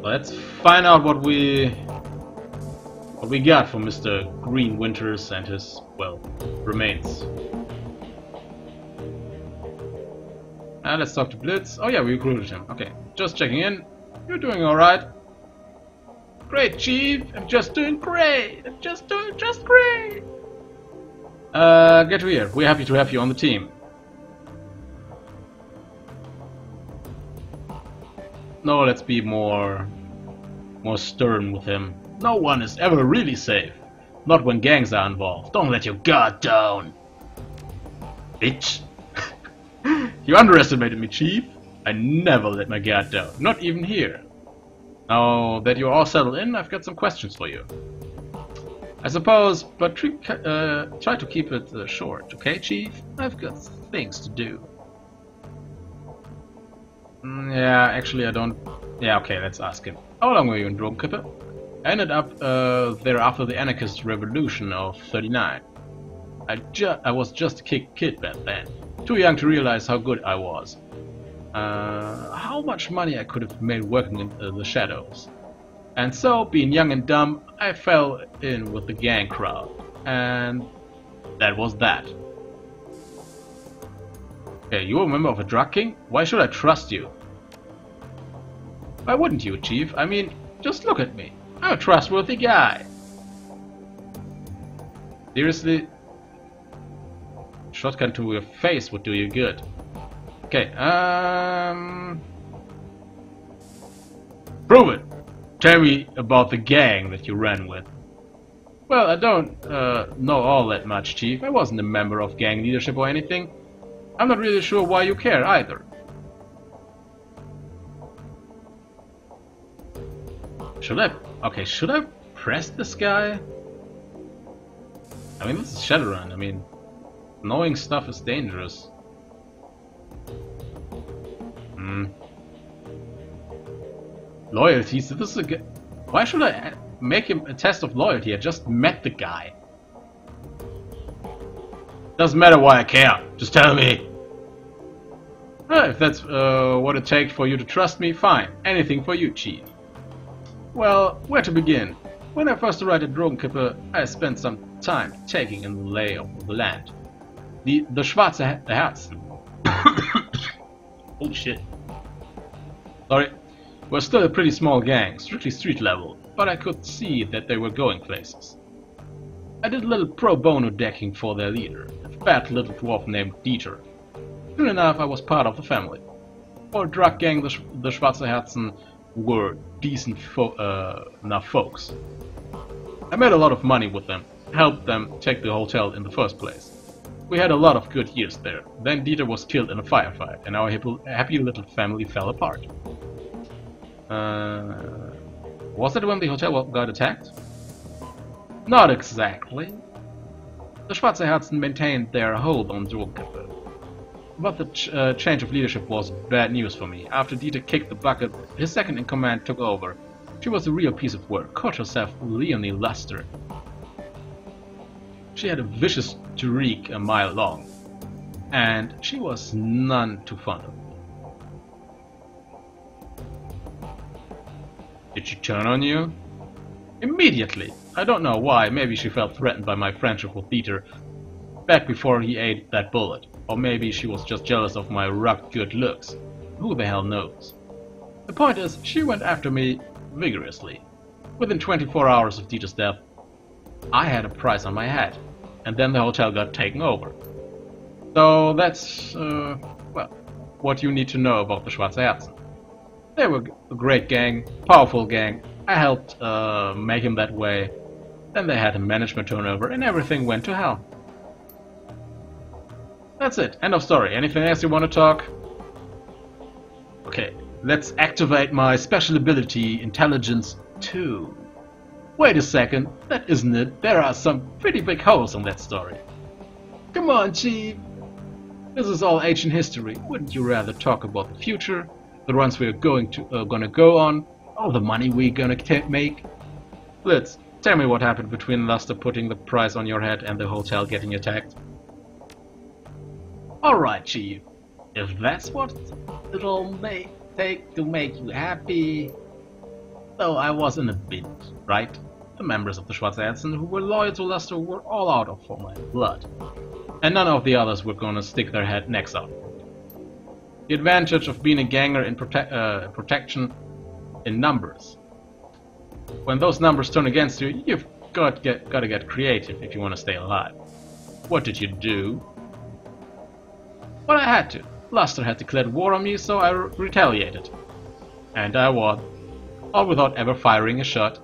Let's find out what we got from Mr. Green Winters and his, well, remains. And let's talk to Blitz. Oh yeah, we recruited him. Okay, just checking in. You're doing alright. Great, Chief. I'm just doing great. I'm just doing great. Get here. We're happy to have you on the team. No, let's be more stern with him. No one is ever really safe. Not when gangs are involved. Don't let your guard down. Bitch. You underestimated me, Chief. I never let my guard down. Not even here. Now that you're all settled in, I've got some questions for you. I suppose, but try to keep it short, okay, Chief? I've got things to do. Yeah, actually I don't... Yeah, okay, let's ask him. How long were you in Dragonfall? I ended up there after the anarchist revolution of '39. I was just a kid back then. Too young to realize how good I was. How much money I could have made working in the shadows. And so, being young and dumb, I fell in with the gang crowd. And that was that. Okay, you're a member of a drug king? Why should I trust you? Why wouldn't you, Chief? I mean, just look at me. I'm a trustworthy guy. Seriously? Shotgun to your face would do you good. Okay, prove it! Tell me about the gang that you ran with. Well, I don't know all that much, Chief. I wasn't a member of gang leadership or anything. I'm not really sure why you care either. Should I press this guy? I mean, this is Shadowrun. I mean, knowing stuff is dangerous. Loyalty, so this is a why should I make him a test of loyalty? I just met the guy. Doesn't matter why I care, just tell me. If that's what it takes for you to trust me, fine. Anything for you, Chief. Well, where to begin? When I first arrived at Dragonfall, I spent some time taking in the lay of the land. The Schwarze Herzen. Holy shit. Sorry. We're still a pretty small gang, strictly street level, but I could see that they were going places. I did a little pro bono decking for their leader, a fat little dwarf named Dieter. Soon enough, I was part of the family. For a drug gang, the Schwarze Herzen were decent enough folks. I made a lot of money with them, helped them take the hotel in the first place. We had a lot of good years there. Then Dieter was killed in a firefight, and our happy little family fell apart. Was that when the hotel got attacked? Not exactly. The Schwarze Herzen maintained their hold on Dragonfall. But the change of leadership was bad news for me. After Dieter kicked the bucket, his second-in-command took over. She was a real piece of work, called herself Leonie Luster. She had a vicious streak a mile long, and she was none too fond of me. Did she turn on you? Immediately. I don't know why, maybe she felt threatened by my friendship with Dieter back before he ate that bullet. Or maybe she was just jealous of my rugged good looks. Who the hell knows? The point is, she went after me vigorously. Within 24 hours of Dieter's death, I had a price on my head, and then the hotel got taken over. So that's, well, what you need to know about the Schwarze Herzen. They were a great gang, powerful gang. I helped make him that way. Then they had a management turnover, and everything went to hell. That's it. End of story. Anything else you want to talk? Okay, let's activate my special ability, Intelligence 2. Wait a second, that isn't it. There are some pretty big holes in that story. Come on, Chief. This is all ancient history. Wouldn't you rather talk about the future, the runs we're gonna go on, all the money we're gonna make? Blitz, tell me what happened between Luster putting the price on your head and the hotel getting attacked. Alright, Chief. If that's what it'll take to make you happy, Though I was in a bit, right? The members of the Schwarzherzen who were loyal to Luster were all out for my blood. And none of the others were gonna stick their necks out. The advantage of being a ganger in protection in numbers. When those numbers turn against you, you've gotta get creative if you want to stay alive. What did you do? Well, I had to. Luster had declared war on me, so I retaliated. And I won. All without ever firing a shot.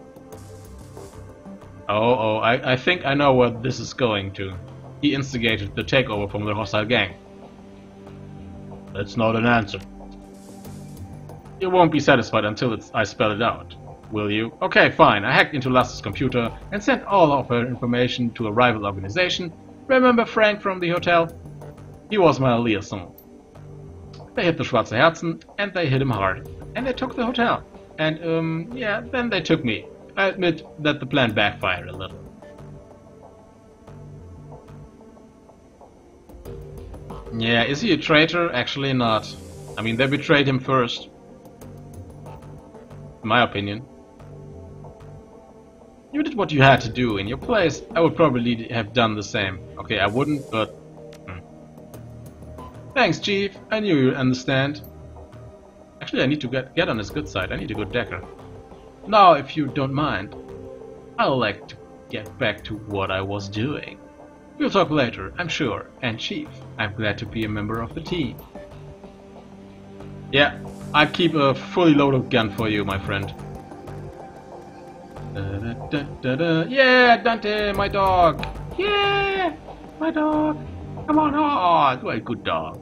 I think I know where this is going to. He instigated the takeover from the hostile gang. That's not an answer. You won't be satisfied until I spell it out, will you? Okay, fine. I hacked into Luster's computer and sent all of her information to a rival organization. Remember Frank from the hotel? He was my liaison. They hit the Schwarzherzen, and they hit him hard. And they took the hotel. And, yeah, then they took me. I admit that the plan backfired a little. Yeah, is he a traitor? Actually not. I mean, they betrayed him first. In my opinion. You did what you had to do. In your place, I would probably have done the same. Okay, I wouldn't, but... Thanks, Chief. I knew you'd understand. Actually, I need to get on his good side. I need a good decker. Now, if you don't mind, I'd like to get back to what I was doing. We'll talk later, I'm sure. And Chief, I'm glad to be a member of the team. Yeah, I'd keep a fully loaded gun for you, my friend. Yeah, Dante, my dog! Yeah, my dog! Come on, oh, what a good dog.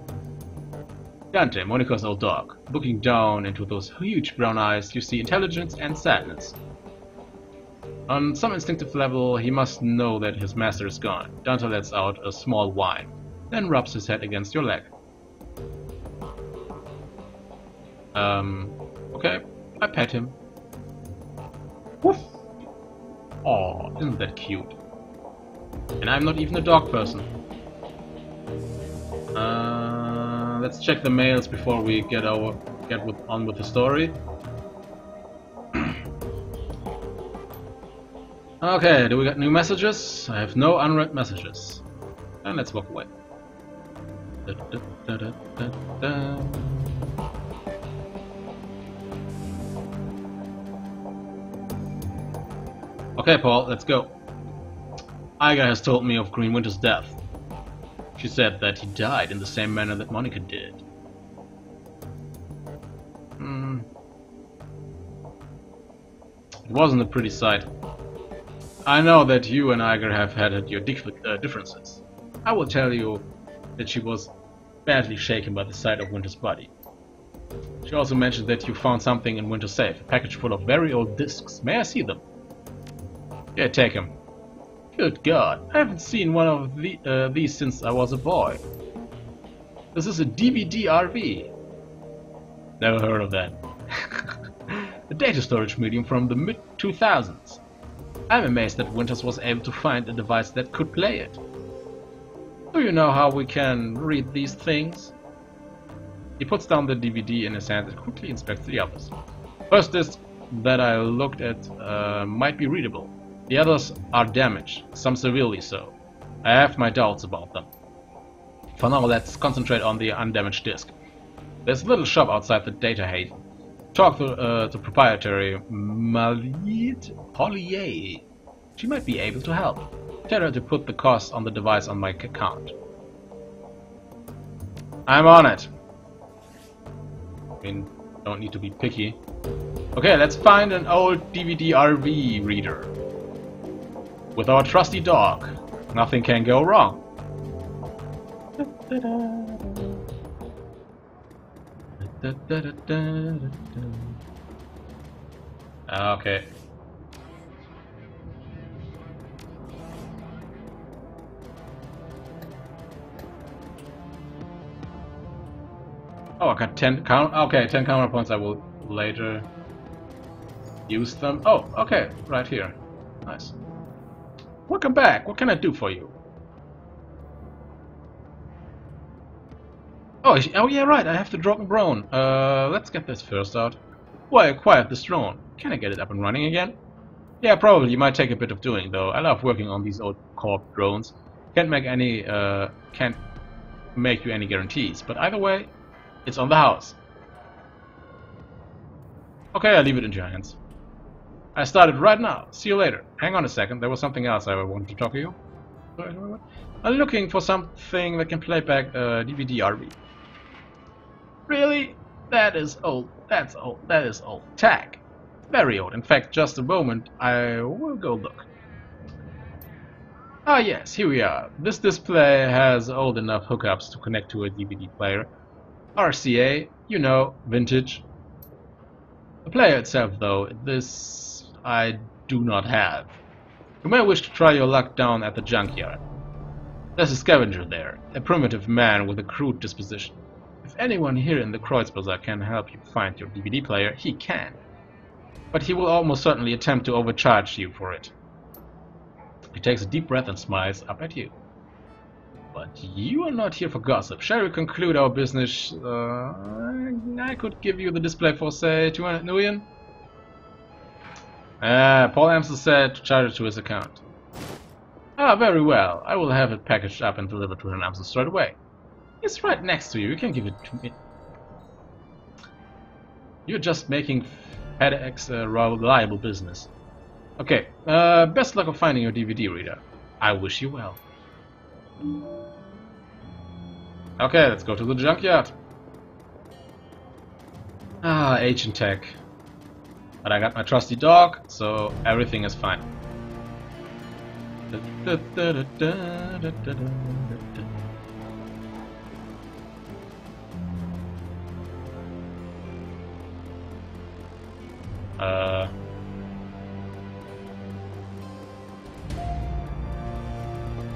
Dante, Monica's old dog. Looking down into those huge brown eyes, you see intelligence and sadness. On some instinctive level, he must know that his master is gone. Dante lets out a small whine, then rubs his head against your leg. Okay, I pet him. Woof! Aw, isn't that cute? And I'm not even a dog person. Let's check the mails before we get on with the story. Okay, do we got new messages? I have no unread messages. And let's walk away. Okay, Paul, let's go. Iga has told me of Green Winter's death. She said that he died in the same manner that Monica did. It wasn't a pretty sight. I know that you and Iger have had your differences. I will tell you that she was badly shaken by the sight of Winter's body. She also mentioned that you found something in Winter's safe, a package full of very old discs. May I see them? Yeah, take them. Good God, I haven't seen one of these since I was a boy. This is a DVD RV. Never heard of that. A data storage medium from the mid-2000s. I'm amazed that Winters was able to find a device that could play it. Do you know how we can read these things? He puts down the DVD in his hand and quickly inspects the others. First disc that I looked at might be readable. The others are damaged, some severely so. I have my doubts about them. For now, let's concentrate on the undamaged disc. There's a little shop outside the data haven. Talk to proprietary Malit Hollier. She might be able to help. Tell her to put the cost on the device on my account. I'm on it. I mean, don't need to be picky. Okay, let's find an old DVD RV reader. With our trusty dog, nothing can go wrong. Okay. Oh, I got 10 count. Okay, 10 counter points. I will later use them. Oh, okay, right here. Nice. Welcome back. What can I do for you? Oh yeah, right. I have the Drunken Brown. Let's get this first out. Why acquired this drone? Can I get it up and running again? Yeah, probably. It might take a bit of doing, though. I love working on these old corp drones. Can't make you any guarantees, but either way, it's on the house. Okay, I'll leave it in your hands. I started right now. See you later. Hang on a second, there was something else I wanted to talk to you. I'm looking for something that can play back DVD RV. Really? That is old. That's old. That is old. Tag. Very old. In fact, just a moment. I will go look. Ah yes, here we are. This display has old enough hookups to connect to a DVD player. RCA, you know, vintage. The player itself, though, this I do not have. You may wish to try your luck down at the junkyard. There's a scavenger there, a primitive man with a crude disposition. If anyone here in the Kreuzbazaar can help you find your DVD player, he can. But he will almost certainly attempt to overcharge you for it. He takes a deep breath and smiles up at you. But you are not here for gossip. Shall we conclude our business? I could give you the display for, say, 200 million? Paul Amsel said to charge it to his account. Ah, very well. I will have it packaged up and delivered to Amsel straight away. It's right next to you. You can give it to me. You're just making FedEx a reliable business. Okay, best luck of finding your DVD reader. I wish you well. Okay, let's go to the junkyard. Ah, ancient tech. But I got my trusty dog, so everything is fine.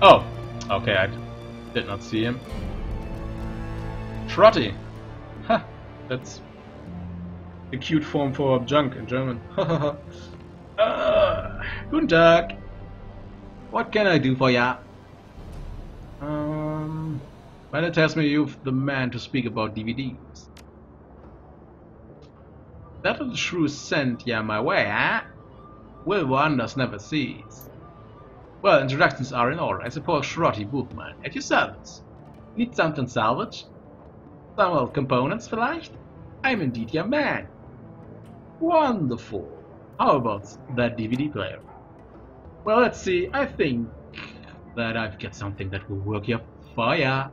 Oh, okay, I did not see him. Trotty! Ha! That's a cute form for junk in German. Guten Tag! What can I do for ya? Well, tells me you're the man to speak about DVDs. That little shrew sent ya my way, eh? Will wonders never cease. Well, introductions are in order. I suppose Schrotty Buchmann at your service. Need something salvaged? Some old components, vielleicht? I'm indeed your man. Wonderful. How about that DVD player? Well, let's see. I think that I've got something that will work here for ya.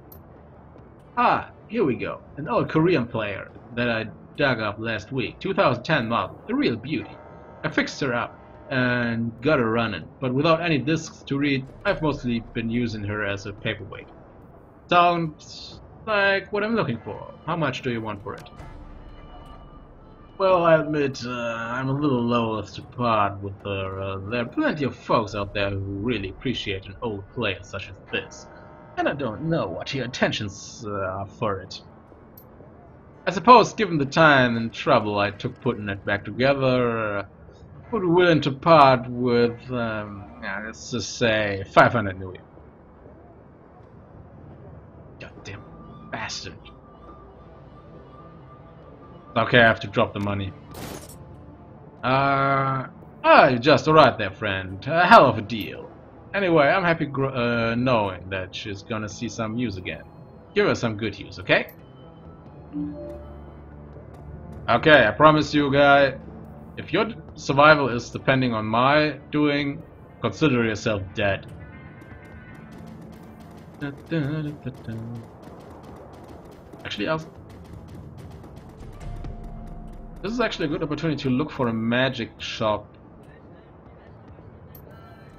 Ah, here we go. An old Korean player that I dug up last week. 2010 model. A real beauty. I fixed her up and got her running, but without any discs to read. I've mostly been using her as a paperweight. Sounds like what I'm looking for. How much do you want for it? Well, I admit I'm a little loath to part with her. There are plenty of folks out there who really appreciate an old player such as this, and I don't know what your intentions are for it. I suppose, given the time and trouble I took putting it back together, would be willing to part with, let's just say, 500 million. Goddamn bastard. Okay, I have to drop the money. You're just alright there, friend. A hell of a deal. Anyway, I'm happy knowing that she's gonna see some use again. Give her some good use, okay? Okay, I promise you, guy. If your survival is depending on my doing, consider yourself dead. Actually, this is actually a good opportunity to look for a magic shop.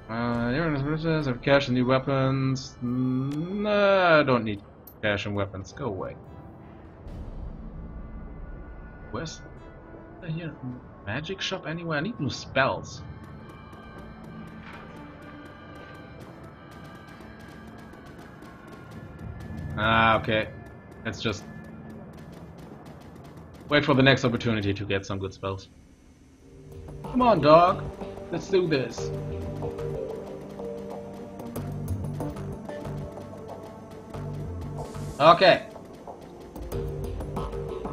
Have cash and new weapons. No, I don't need cash and weapons. Go away. Where's here? Magic shop anywhere? I need new spells. Ah, okay. Let's just wait for the next opportunity to get some good spells. Come on, dog. Let's do this. Okay.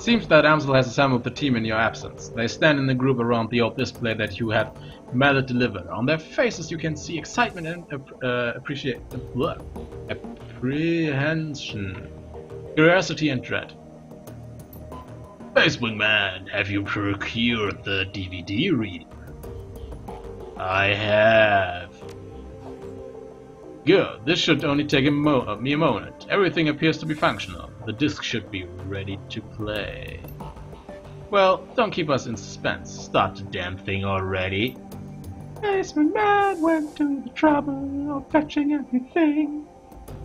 Seems that Amsel has assembled the team in your absence. They stand in a group around the old display that you had mailed delivered. On their faces you can see excitement and apprehension, curiosity and dread. Space Wingman, have you procured the DVD reader? I have. Good, this should only take me a moment. Everything appears to be functional. The disc should be ready to play. Well, don't keep us in suspense. Start the damn thing already. Spaceman Man went to the trouble of fetching everything.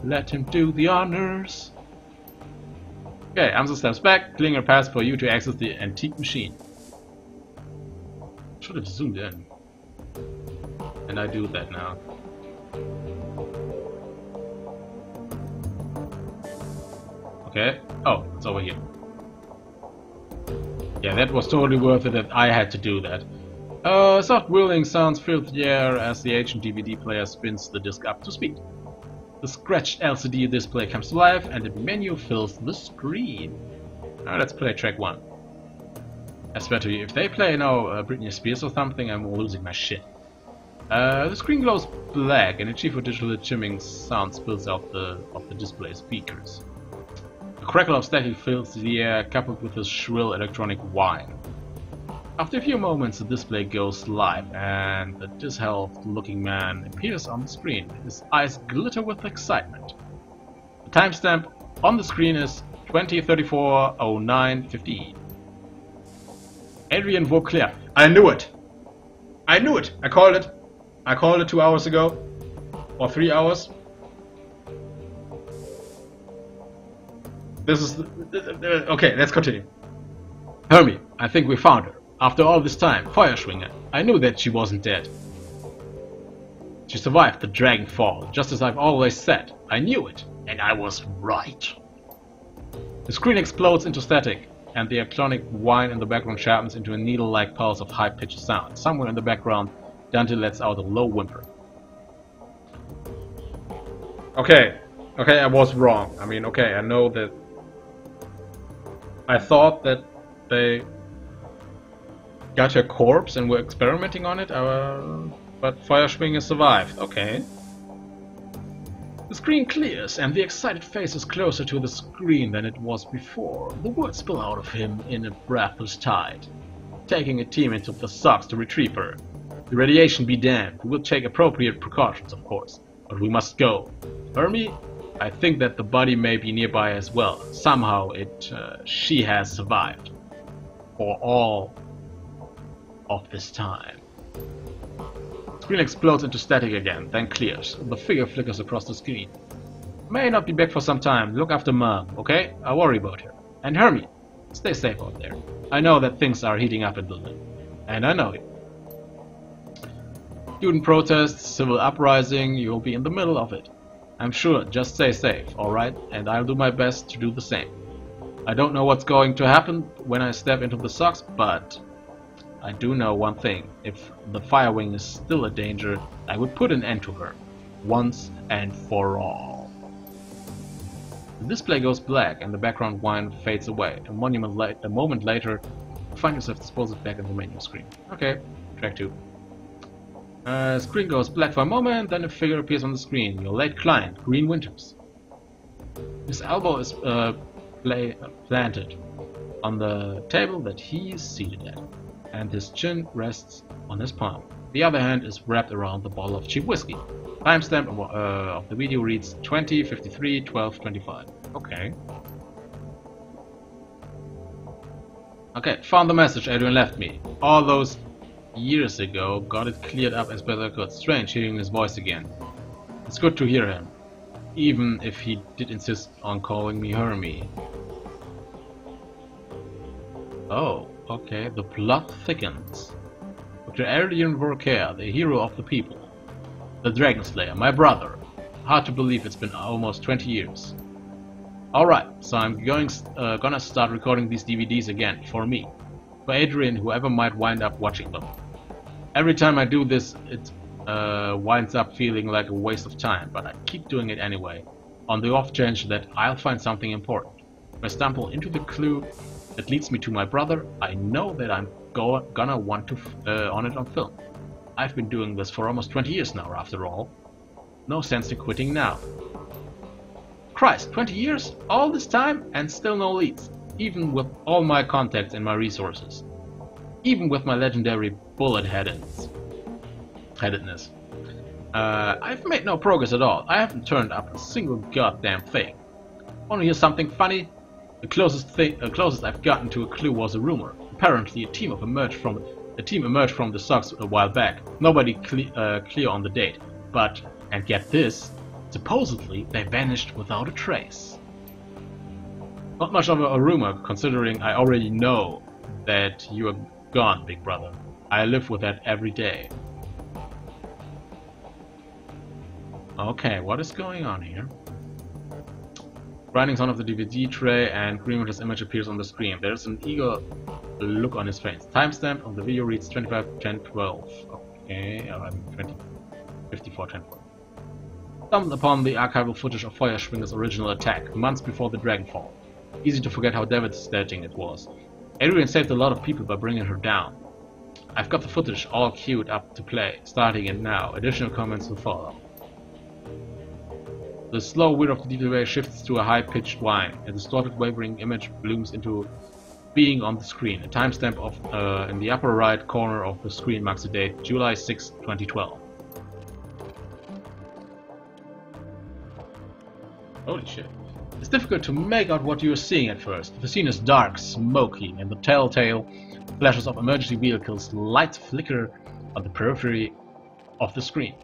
Let him do the honors. Okay, Amsel steps back, clearing a path for you to access the antique machine. Should have zoomed in. And I do that now. Okay. Oh, it's over here. Yeah, that was totally worth it that I had to do that. Soft whirling sounds fill the air as the ancient DVD player spins the disc up to speed. The scratched LCD display comes to life and the menu fills the screen. Now let's play track 1. I swear to you, if they play now Britney Spears or something, I'm losing my shit. The screen glows black and a chief of digital chiming sound spills out of the display speakers. A crackle of static fills the air, coupled with a shrill electronic whine. After a few moments, the display goes live, and the disheveled-looking man appears on the screen. His eyes glitter with excitement. The timestamp on the screen is 20:34:09:15. Adrian Vauclair. I knew it! I knew it! I called it! I called it 2 hours ago. Or 3 hours. This is... okay, let's continue. Hermie, I think we found her. After all this time, Feuerschwinger. I knew that she wasn't dead. She survived the Dragonfall, just as I've always said. I knew it, and I was right. The screen explodes into static, and the electronic whine in the background sharpens into a needle-like pulse of high-pitched sound. Somewhere in the background, Dante lets out a low whimper. Okay, I was wrong. I mean, okay, I know that... I thought that they got her corpse and were experimenting on it, but Feuerschwinger survived. Okay. The screen clears, and the excited face is closer to the screen than it was before. The words spill out of him in a breathless tide. Taking a team into the socks to retrieve her. The radiation be damned. We will take appropriate precautions, of course, but we must go. Hermie, I think that the body may be nearby as well. Somehow she has survived. For all of this time. The screen explodes into static again, then clears. The figure flickers across the screen. May not be back for some time. Look after Mom, okay? I'll worry about her. And Hermie, stay safe out there. I know that things are heating up in Berlin. And I know it. Student protests, civil uprising, you'll be in the middle of it. I'm sure, just stay safe, alright? And I'll do my best to do the same. I don't know what's going to happen when I step into the socks, but I do know one thing. If the Firewing is still a danger, I would put an end to her. Once and for all. The display goes black and the background whine fades away. A moment later, you find yourself disposed back in the menu screen. Okay, track 2. Screen goes black for a moment, then a figure appears on the screen. Your late client, Green Winters. His elbow is planted on the table that he is seated at, and his chin rests on his palm. The other hand is wrapped around the bottle of cheap whiskey. Timestamp of the video reads 20:53:12:25. Okay. Okay, found the message Adrian left me. All those years ago, got it cleared up as best I could. Strange hearing his voice again. It's good to hear him, even if he did insist on calling me Hermie. Oh, okay, the plot thickens. Dr. Adrian Vauclair, the hero of the people. The Dragon Slayer, my brother. Hard to believe it's been almost 20 years. Alright, so I'm gonna start recording these DVDs again, for me. For Adrian, whoever might wind up watching them. Every time I do this, it winds up feeling like a waste of time, but I keep doing it anyway, on the off chance that I'll find something important. If I stumble into the clue That leads me to my brother. I know that I'm gonna want to on it on film. I've been doing this for almost 20 years now, after all. No sense in quitting now. Christ, 20 years? All this time? And still no leads. Even with all my contacts and my resources. Even with my legendary bullet-headedness. I've made no progress at all. I haven't turned up a single goddamn thing. Want to hear something funny? The closest I've gotten to a clue was a rumor. Apparently, a team emerged from the Sox a while back. Nobody clear on the date, but and get this, supposedly they vanished without a trace. Not much of a rumor, considering I already know that you are gone, big brother. I live with that every day. Okay, what is going on here? Grinding sound of the DVD tray and Greenwach's image appears on the screen. There's an eager look on his face. Timestamp of the video reads 25/10/12. Okay, 54/10/12. Stumbled upon the archival footage of Feuerschwinger's original attack, months before the Dragonfall. Easy to forget how devastating it was. Adrian saved a lot of people by bringing her down. I've got the footage all queued up to play, starting it now. Additional comments will follow. The slow whir of the delay shifts to a high-pitched whine. A distorted, wavering image blooms into being on the screen. A timestamp in the upper right corner of the screen marks the date July 6, 2012. Holy shit. It's difficult to make out what you're seeing at first. The scene is dark, smoky, and the telltale flashes of emergency vehicles lights flicker on the periphery of the screen.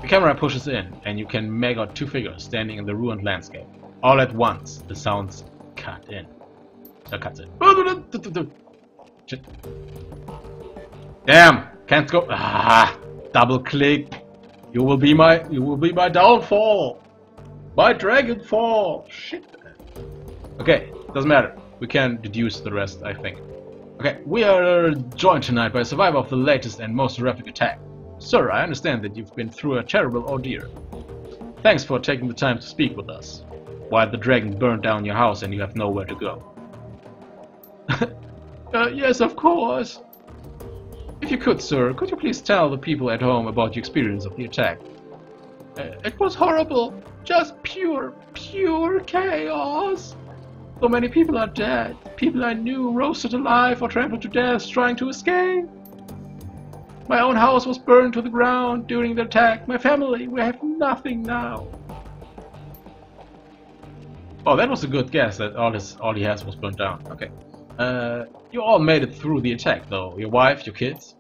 The camera pushes in, and you can make out two figures standing in the ruined landscape. All at once, the sounds cuts in. Shit. Damn! Can't go. Ah! Double click. You will be my downfall. My Dragonfall. Shit. Okay, doesn't matter. We can deduce the rest, I think. Okay, we are joined tonight by a survivor of the latest and most horrific attack. Sir, I understand that you've been through a terrible ordeal. Thanks for taking the time to speak with us, while the dragon burned down your house and you have nowhere to go. Yes, of course. If you could, sir, could you please tell the people at home about your experience of the attack? It was horrible. Just pure chaos. So many people are dead. People I knew roasted alive or trampled to death trying to escape. My own house was burned to the ground during the attack. My family, we have nothing now. Oh, that was a good guess that all he has was burned down. Okay. You all made it through the attack, though. Your wife, your kids?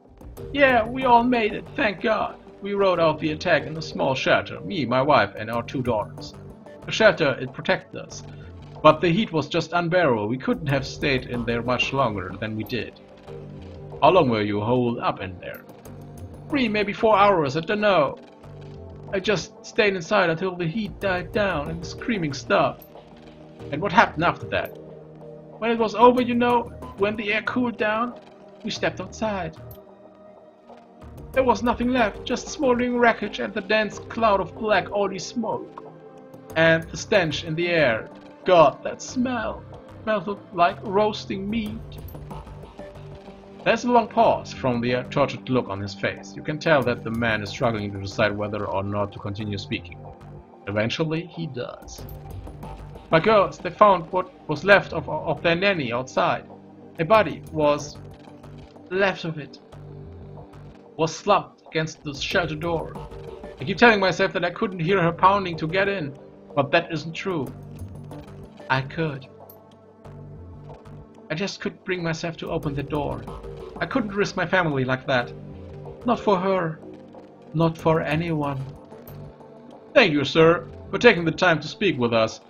Yeah, we all made it, thank God. We rode out the attack in a small shelter, me, my wife, and our 2 daughters. The shelter, it protected us. But the heat was just unbearable. We couldn't have stayed in there much longer than we did. How long were you holed up in there? 3, maybe 4 hours, I don't know. I just stayed inside until the heat died down and the screaming stopped. And what happened after that? When it was over, you know, when the air cooled down, we stepped outside. There was nothing left, just smoldering wreckage and the dense cloud of black oily smoke. And the stench in the air. God, that smell. Smelled like roasting meat. There's a long pause from the tortured look on his face. You can tell that the man is struggling to decide whether or not to continue speaking. Eventually, he does. My girls, they found what was left of their nanny outside. A body was left of it. Was slumped against the shelter door. I keep telling myself that I couldn't hear her pounding to get in, but that isn't true. I could. I just couldn't bring myself to open the door. I couldn't risk my family like that. Not for her. Not for anyone. Thank you, sir, for taking the time to speak with us.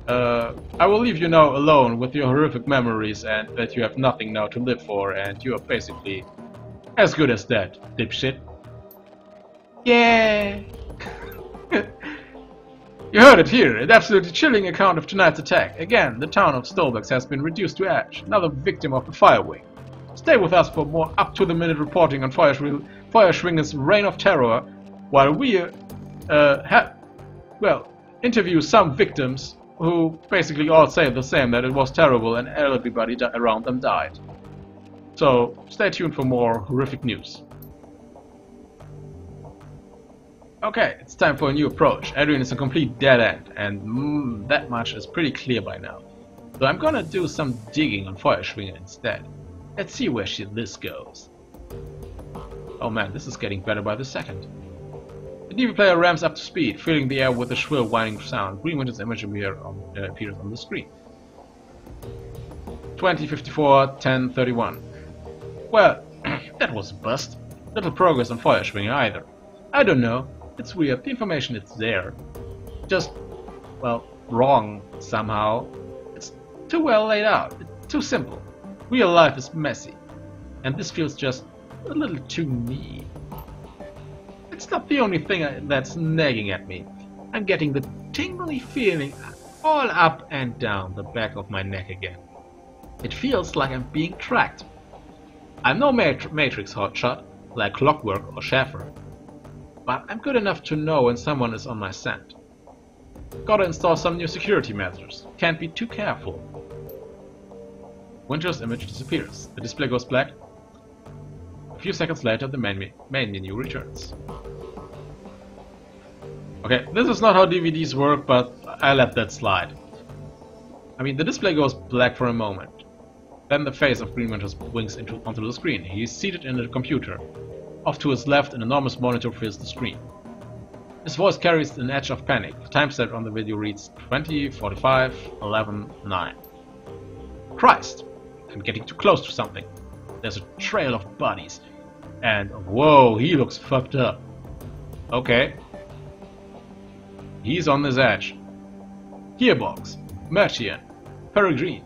I will leave you now alone with your horrific memories and that you have nothing now to live for and you are basically as good as dead, dipshit. Yeah! You heard it here, an absolutely chilling account of tonight's attack. Again, the town of Stolbex has been reduced to ash, another victim of the fire wing. Stay with us for more up-to-the-minute reporting on Feuerschwinger's reign of terror, while we interview some victims who basically all say the same, that it was terrible and everybody around them died. So stay tuned for more horrific news. Okay, it's time for a new approach. Adrian is a complete dead end, and that much is pretty clear by now. So I'm gonna do some digging on Feuerschwinger instead. Let's see where this goes. Oh man, this is getting better by the second. The TV player ramps up to speed, filling the air with a shrill whining sound. Green Winter's image appears on the screen. 2054 1031. Well, that was a bust. Little progress on Feuerschwinger either. I don't know. It's weird. The information is there. Just, well, wrong somehow. It's too well laid out. It's too simple. Real life is messy. And this feels just a little too neat. It's not the only thing that's nagging at me. I'm getting the tingly feeling all up and down the back of my neck again. It feels like I'm being tracked. I'm no Matrix hotshot like Clockwork or Schaffer, but I'm good enough to know when someone is on my scent. Gotta install some new security measures. Can't be too careful. Winter's image disappears. The display goes black. A few seconds later, the main menu returns. Okay, this is not how DVDs work, but I let that slide. I mean, the display goes black for a moment. Then the face of Green Winters winks onto the screen. He is seated in a computer. Off to his left, an enormous monitor fills the screen. His voice carries an edge of panic. The timestamp on the video reads 20:45 11:9. Christ! I'm getting too close to something. There's a trail of bodies. And whoa, he looks fucked up. Okay. He's on his edge. Gearbox, Merchant, Peregrine.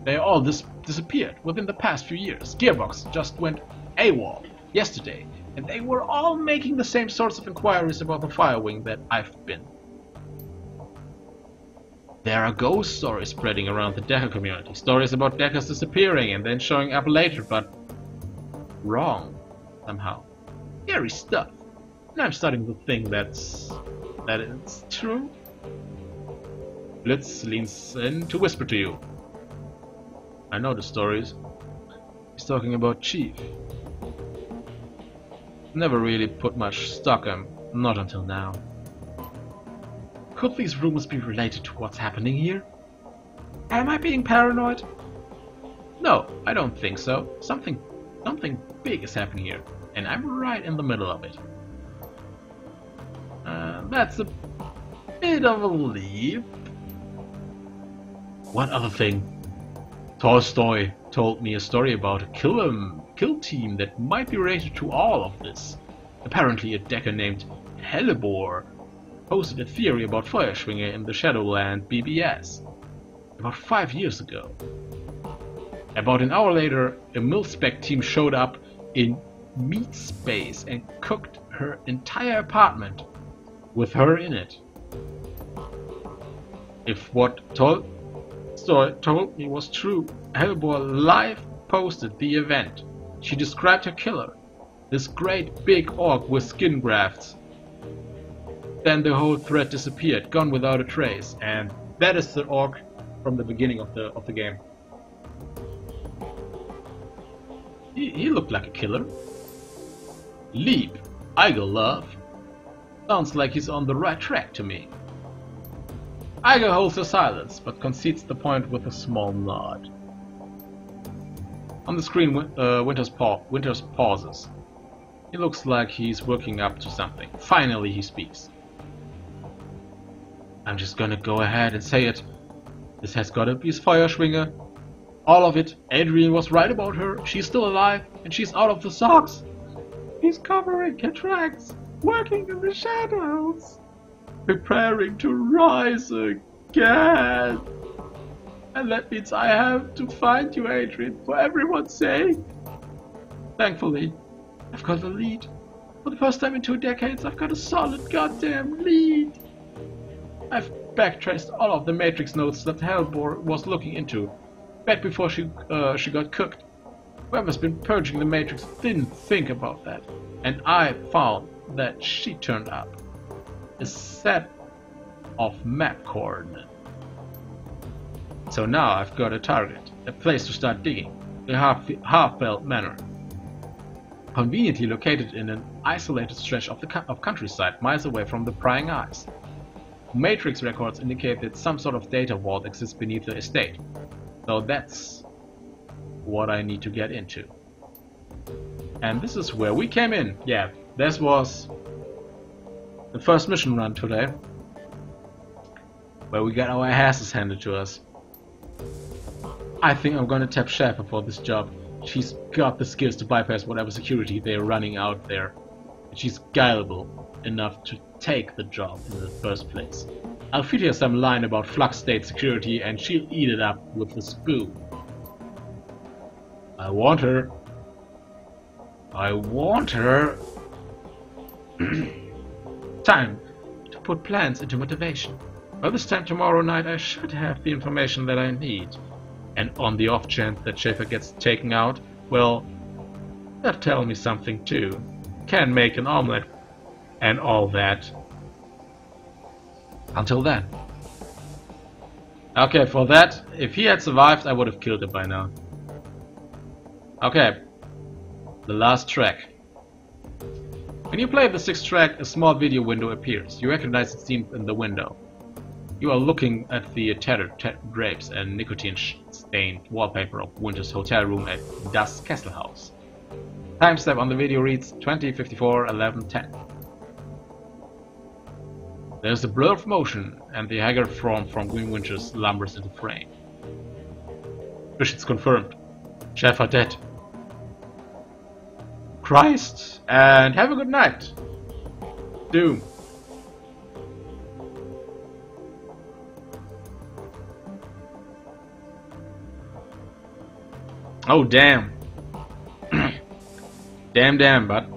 They all disappeared within the past few years. Gearbox just went AWOL yesterday, and they were all making the same sorts of inquiries about the Firewing that I've been. There are ghost stories spreading around the Decker community. Stories about Deckers disappearing and then showing up later, but wrong somehow. Scary stuff. And I'm starting to think that it's true. Blitz leans in to whisper to you. I know the stories. He's talking about Chief. Never really put much stock in, not until now. Could these rumors be related to what's happening here? Am I being paranoid? No, I don't think so. Something big is happening here, and I'm right in the middle of it. That's a bit of a leap. One other thing. Tolstoy told me a story about a kill team that might be related to all of this. Apparently a Decker named Hellebore posted a theory about Feuerschwinger in the Shadowrun BBS about 5 years ago. About an hour later, a mil-spec team showed up in meat space and cooked her entire apartment with her in it. If what Tolstoy told me was true, Hellebore live posted the event. She described her killer, this great big orc with skin grafts. Then the whole thread disappeared, gone without a trace, and that is the orc from the beginning of the game. He looked like a killer. Leap, Igor love. Sounds like he's on the right track to me. Igor holds her silence, but concedes the point with a small nod. On the screen, Winters pauses. He looks like he's working up to something. Finally, he speaks. I'm just gonna go ahead and say it. This has gotta be Feuerschwinger. All of it. Adrian was right about her. She's still alive, and she's out of the socks. He's covering her tracks, working in the shadows, preparing to rise again. And that means I have to find you, Adrian, for everyone's sake. Thankfully, I've got a lead. For the first time in 2 decades, I've got a solid goddamn lead. I've backtraced all of the Matrix notes that Hellebore was looking into, back before she got cooked. Whoever's been purging the Matrix didn't think about that, and I found that she turned up. A set of map coordinates. So now I've got a target, a place to start digging, the Half-Felt Manor. Conveniently located in an isolated stretch of countryside, miles away from the prying eyes. Matrix records indicate that some sort of data vault exists beneath the estate. So that's what I need to get into. And this is where we came in. Yeah, this was the first mission run today, where we got our asses handed to us. I think I'm gonna tap Shaffer for this job. She's got the skills to bypass whatever security they're running out there. She's gullible enough to take the job in the first place. I'll feed her some line about flux state security and she'll eat it up with a spoon. I want her. I want her. Time to put plans into motivation. By this time tomorrow night I should have the information that I need. And on the off chance that Schaefer gets taken out, well, that tells me something too. Can make an omelette and all that. Until then. Okay, for that, if he had survived, I would have killed him by now. Okay, the last track. When you play the sixth track, a small video window appears. You recognize the scene in the window. You are looking at the tattered drapes and nicotine-stained wallpaper of Winter's hotel room at Das Castle House. Timestamp on the video reads 20:54:11:10. There's a blur of motion, and the haggard form from Green Winters lumbers into frame. Mission's confirmed. Schäfer dead. Christ, and have a good night. Doom. Oh damn. Damn, but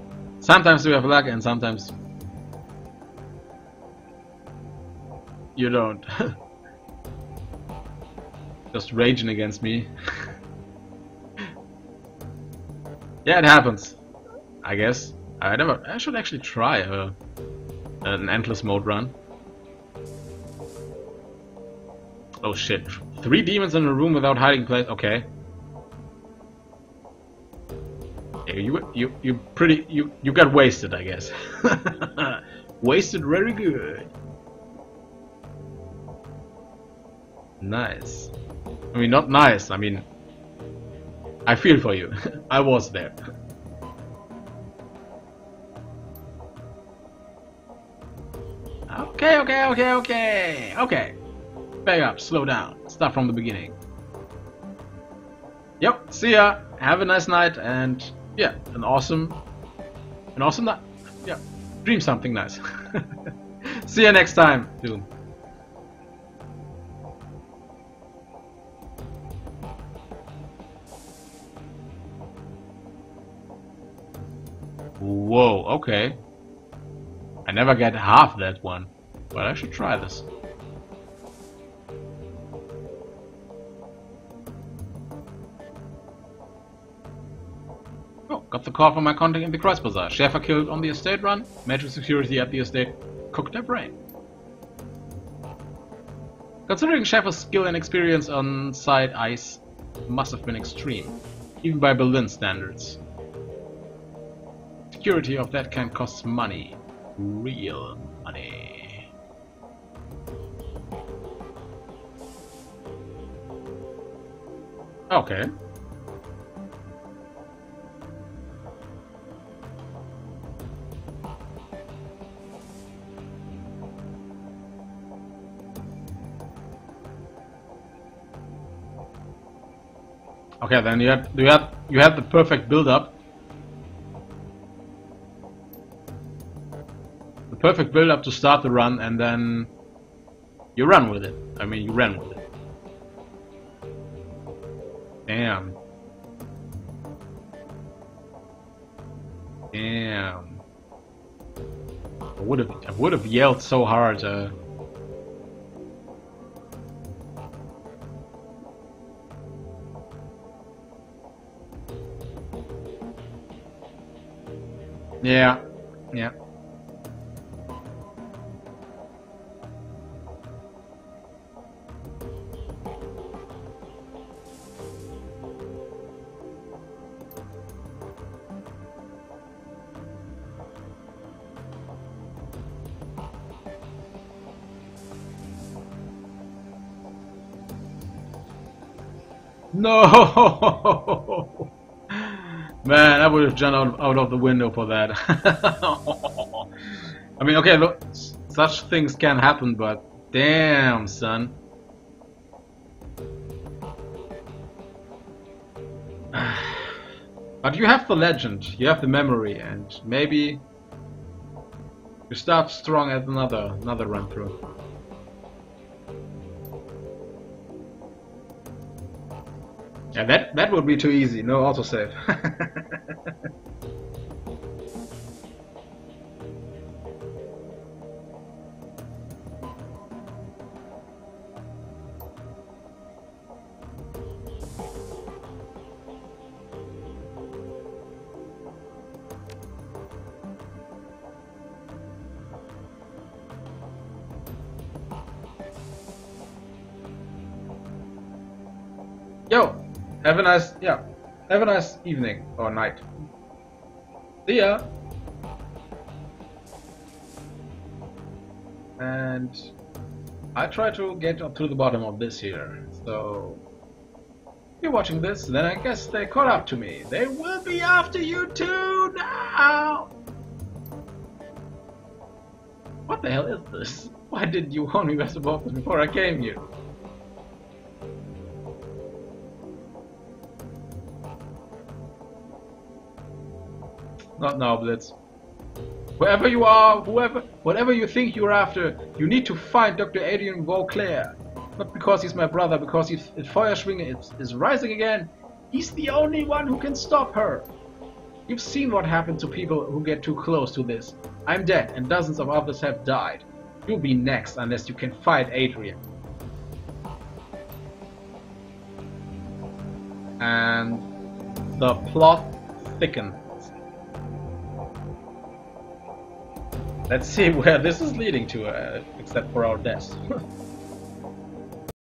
sometimes we have luck and sometimes you don't. Just raging against me. Yeah, it happens. I guess. I should actually try an endless mode run. Oh shit. 3 demons in a room without hiding place. Okay. You got wasted, I guess. Wasted very good. Nice. I mean, not nice. I mean, I feel for you. I was there. Okay. Back up. Slow down. Start from the beginning. Yep. See ya. Have a nice night and yeah, an awesome night. Yeah. Dream something nice. See ya next time. Doom. Whoa, okay. I never get half that one, but I should try this. Oh, got the call from my contact in the Kreuz Bazaar. Schäfer killed on the estate run. Major security at the estate cooked their brain. Considering Schäfer's skill and experience on site ice must have been extreme, even by Berlin standards. Security of that kind costs money. Real money. Okay. Okay, then you had the perfect build-up. The perfect build-up to start the run, and then you run with it. I mean, you ran with it. Damn. Damn. I would have yelled so hard. Yeah. No! Man, I would have jumped out of the window for that. I mean, okay, look, such things can happen, but damn, son. But you have the legend, you have the memory, and maybe you start strong at another run through. Yeah, that would be too easy. No autosave. Yo, have a nice evening or night. See ya. And I try to get up to the bottom of this here. So if you're watching this, then I guess they caught up to me. They will be after you too now. What the hell is this? Why did you warn me about this before I came here? Not now, Blitz. Wherever you are, whatever you think you're after, you need to find Dr. Adrian Vauclair. Not because he's my brother, because if Feuerschwinge is rising again, he's the only one who can stop her. You've seen what happened to people who get too close to this. I'm dead, and dozens of others have died. You'll be next unless you can fight Adrian. And the plot thickens. Let's see where this is leading to, except for our deaths.